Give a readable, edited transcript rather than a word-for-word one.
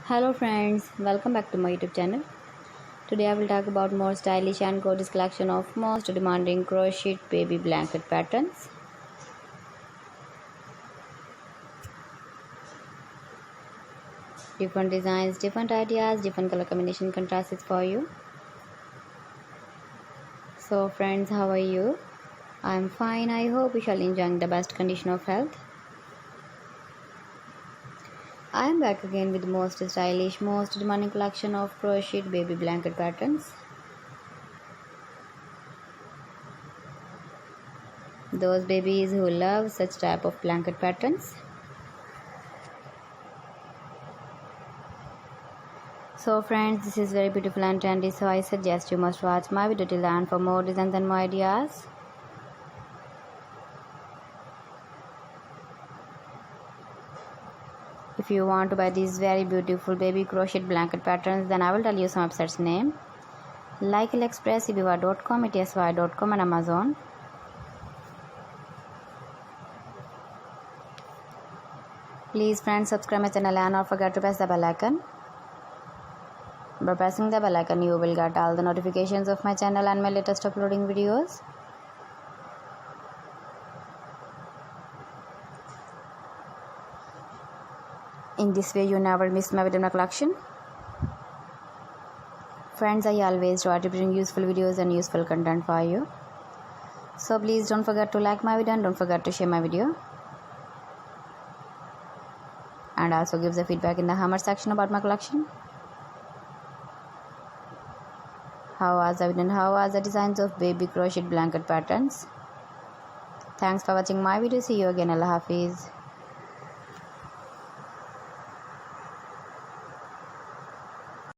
Hello friends, welcome back to my YouTube channel. Today I will talk about more stylish and gorgeous collection of most demanding crochet baby blanket patterns. Different designs, different ideas, different color combination contrasts for you. So friends, how are you? I am fine. I hope you shall enjoy the best condition of health. I am back again with the most stylish, most demanding collection of crocheted baby blanket patterns. Those babies who love such type of blanket patterns. So friends, this is very beautiful and trendy, so I suggest you must watch my video till the end for more designs and more ideas. If you want to buy these very beautiful baby crochet blanket patterns, then I will tell you some websites name like AliExpress, ebiwa.com, etsy.com and Amazon. Please friends, subscribe my channel and don't forget to press the bell icon. By pressing the bell icon, you will get all the notifications of my channel and my latest uploading videos. In this way, you never miss my video collection. Friends, I always try to bring useful videos and useful content for you. So please don't forget to like my video and don't forget to share my video. And also give the feedback in the comment section about my collection. How was the video and how was the designs of baby crochet blanket patterns? Thanks for watching my video. See you again. Allah Hafiz.